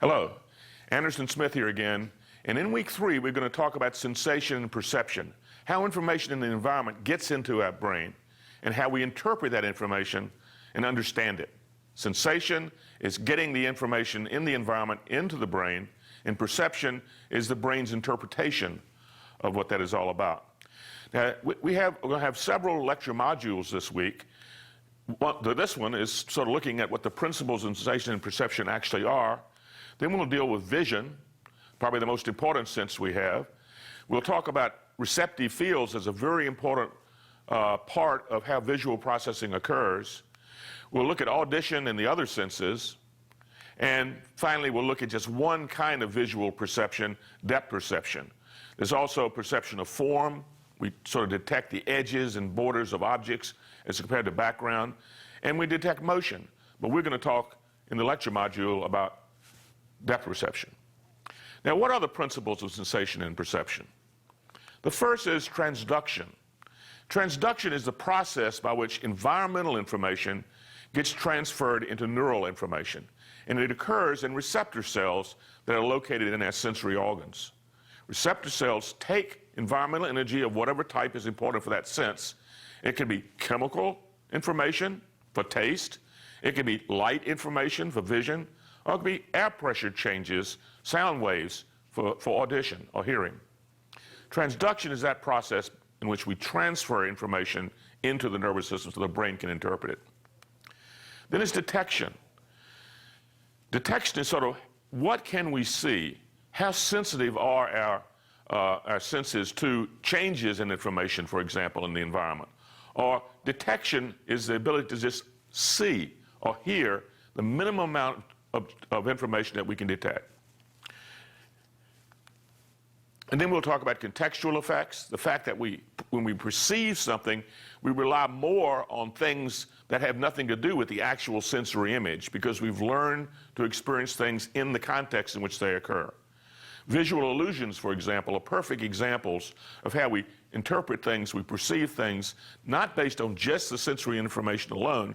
Hello, Anderson Smith here again, and in week 3 we're going to talk about sensation and perception, how information in the environment gets into our brain, and how we interpret that information and understand it. Sensation is getting the information in the environment into the brain, and perception is the brain's interpretation of what that is all about. Now, we're going to have several lecture modules this week. This one is sort of looking at what the principles of sensation and perception actually are. Then we'll deal with vision, probably the most important sense we have. We'll talk about receptive fields as a very important part of how visual processing occurs. We'll look at audition and the other senses. And finally, we'll look at just one kind of visual perception, depth perception. There's also perception of form. We sort of detect the edges and borders of objects as compared to background. And we detect motion. But we're going to talk in the lecture module about depth perception. Now, what are the principles of sensation and perception? The first is transduction. Transduction is the process by which environmental information gets transferred into neural information, and it occurs in receptor cells that are located in our sensory organs. Receptor cells take environmental energy of whatever type is important for that sense. It can be chemical information for taste, it can be light information for vision, or it can be air pressure changes, sound waves for audition or hearing. Transduction is that process in which we transfer information into the nervous system so the brain can interpret it. Then it's detection. Detection is sort of what can we see? How sensitive are our senses to changes in information, for example, in the environment? Or detection is the ability to just see or hear the minimum amount of information that we can detect. And then we'll talk about contextual effects, the fact that when we perceive something, we rely more on things that have nothing to do with the actual sensory image because we've learned to experience things in the context in which they occur. Visual illusions, for example, are perfect examples of how we interpret things, we perceive things, not based on just the sensory information alone,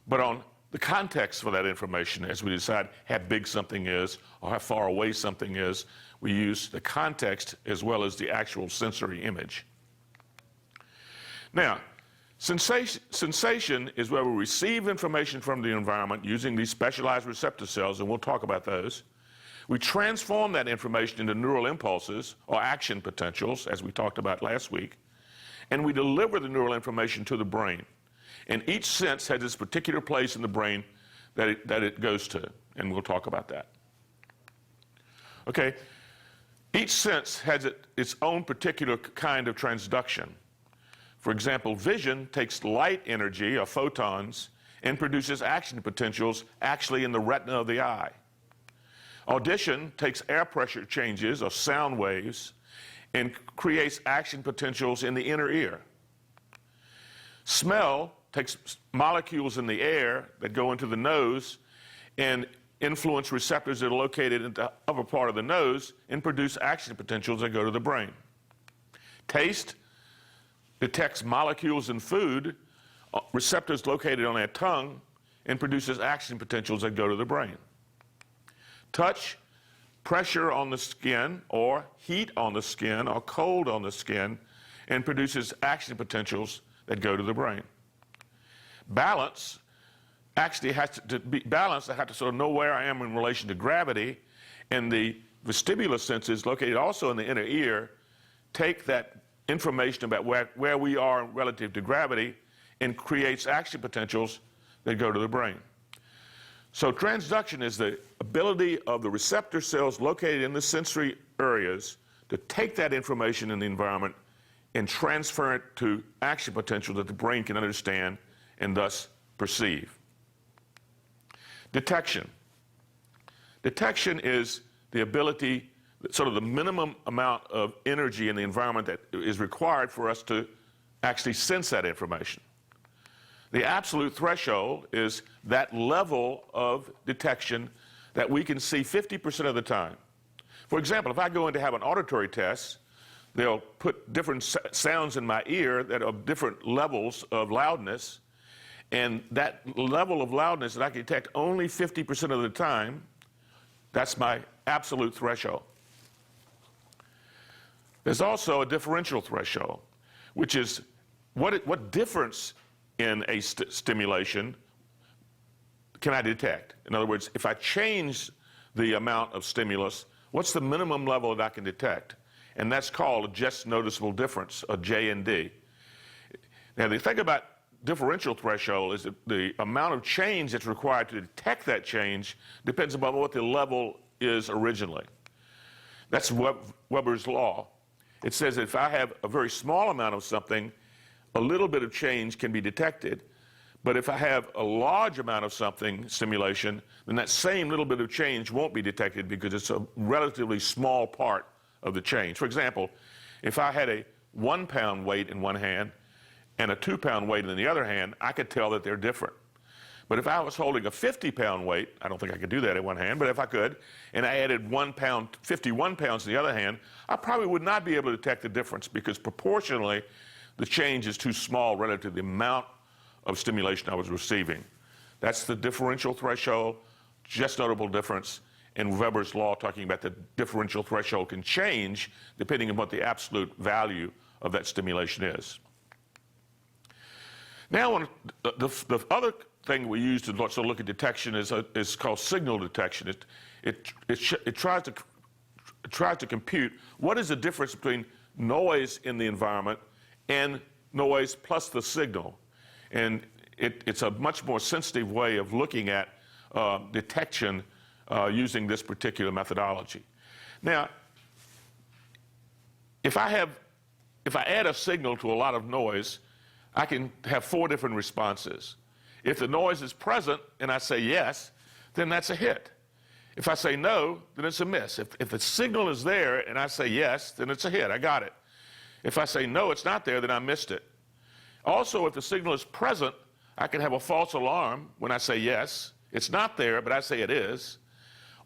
but on the context for that information as we decide how big something is or how far away something is. We use the context as well as the actual sensory image. Now, sensation is where we receive information from the environment using these specialized receptor cells, and we'll talk about those. We transform that information into neural impulses or action potentials, as we talked about last week, and we deliver the neural information to the brain. And each sense has its particular place in the brain that it goes to, and we'll talk about that. Okay, each sense has its own particular kind of transduction. For example, vision takes light energy, or photons, and produces action potentials actually in the retina of the eye. Audition takes air pressure changes, or sound waves, and creates action potentials in the inner ear. Smell takes molecules in the air that go into the nose and influence receptors that are located in the upper part of the nose and produce action potentials that go to the brain. Taste detects molecules in food, receptors located on our tongue, and produces action potentials that go to the brain. Touch, pressure on the skin, or heat on the skin, or cold on the skin, and produces action potentials that go to the brain. Balance actually has to be balanced. I have to sort of know where I am in relation to gravity, and the vestibular senses located also in the inner ear take that information about where we are relative to gravity and creates action potentials that go to the brain. So transduction is the ability of the receptor cells located in the sensory areas to take that information in the environment and transfer it to action potential that the brain can understand and thus perceive. Detection. Detection is the ability, sort of the minimum amount of energy in the environment that is required for us to actually sense that information. The absolute threshold is that level of detection that we can see 50% of the time. For example, if I go in to have an auditory test, they'll put different sounds in my ear that are different levels of loudness, and that level of loudness that I can detect only 50% of the time That's my absolute threshold. There's also a differential threshold, which is what difference in a stimulation can I detect? In other words, if I change the amount of stimulus, what's the minimum level that I can detect? And that's called a just noticeable difference, a J&D. Now, the thing about differential threshold is that the amount of change that's required to detect that change depends upon what the level is originally. That's Weber's law. It says that if I have a very small amount of something, a little bit of change can be detected. But if I have a large amount of something, stimulation, then that same little bit of change won't be detected because it's a relatively small part of the change. For example, if I had a 1 pound weight in one hand and a 2 pound weight in the other hand, I could tell that they're different. But if I was holding a 50 pound weight, I don't think I could do that in one hand, but if I could, and I added 1 pound, 51 pounds in the other hand, I probably would not be able to detect the difference because proportionally the change is too small relative to the amount of stimulation I was receiving. That's the differential threshold, just notable difference, and Weber's law talking about the differential threshold can change depending on what the absolute value of that stimulation is. Now, the other thing we use to look at detection is called signal detection. It tries to compute what is the difference between noise in the environment and noise plus the signal. And it's a much more sensitive way of looking at detection using this particular methodology. Now, if I add a signal to a lot of noise, I can have 4 different responses. If the noise is present and I say yes, then that's a hit. If I say no, then it's a miss. If the signal is there and I say yes, then it's a hit. I got it. If I say no, it's not there, then I missed it. Also, if the signal is present, I can have a false alarm when I say yes. It's not there, but I say it is.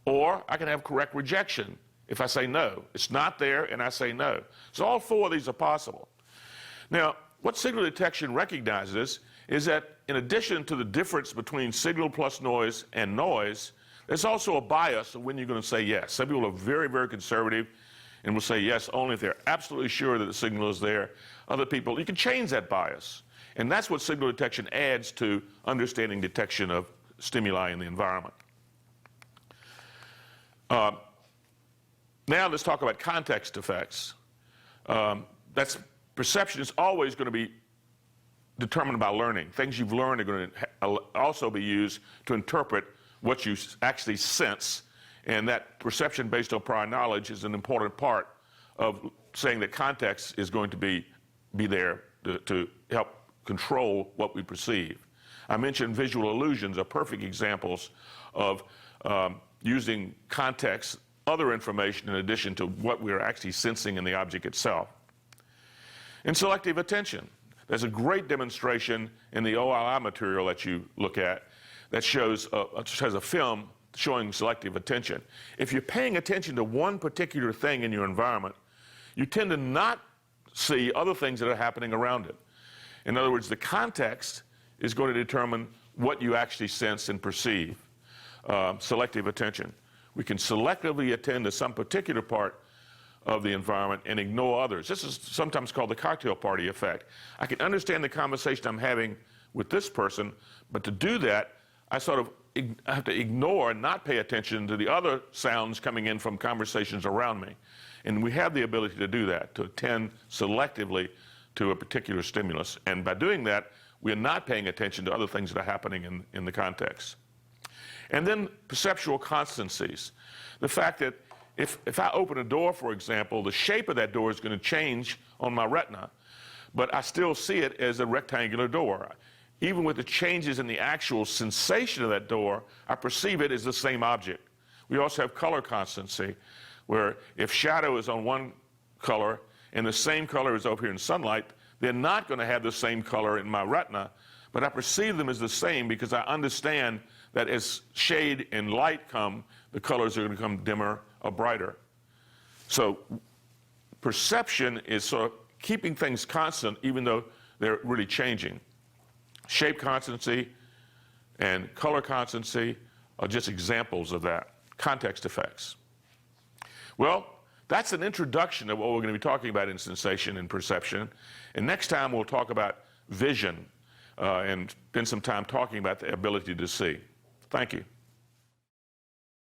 Or I can have correct rejection if I say no. It's not there, and I say no. So all 4 of these are possible. Now, what signal detection recognizes is that in addition to the difference between signal plus noise and noise, there's also a bias of when you're going to say yes. Some people are very, very conservative and will say yes only if they're absolutely sure that the signal is there. Other people, you can change that bias. And that's what signal detection adds to understanding detection of stimuli in the environment. Now let's talk about context effects. Perception is always going to be determined by learning. Things you've learned are going to also be used to interpret what you actually sense. And that perception based on prior knowledge is an important part of saying that context is going to be there to help control what we perceive. I mentioned visual illusions are perfect examples of using context, other information in addition to what we're actually sensing in the object itself. And selective attention. There's a great demonstration in the OLI material that you look at that shows a film showing selective attention. If you're paying attention to one particular thing in your environment, you tend to not see other things that are happening around it. In other words, the context is going to determine what you actually sense and perceive. Selective attention. We can selectively attend to some particular part of the environment and ignore others. This is sometimes called the cocktail party effect. I can understand the conversation I'm having with this person, but to do that, I have to ignore and not pay attention to the other sounds coming in from conversations around me. And we have the ability to do that, to attend selectively to a particular stimulus. And by doing that, we're not paying attention to other things that are happening in the context. And then perceptual constancies. The fact that if I open a door, for example, the shape of that door is going to change on my retina, but I still see it as a rectangular door. Even with the changes in the actual sensation of that door, I perceive it as the same object. We also have color constancy, where if shadow is on one color and the same color is over here in sunlight, they're not going to have the same color in my retina, but I perceive them as the same because I understand that as shade and light come, the colors are going to become dimmer or brighter. So perception is sort of keeping things constant even though they're really changing. Shape constancy and color constancy are just examples of that. context effects. Well, that's an introduction of what we're going to be talking about in sensation and perception. And next time we'll talk about vision and spend some time talking about the ability to see. Thank you.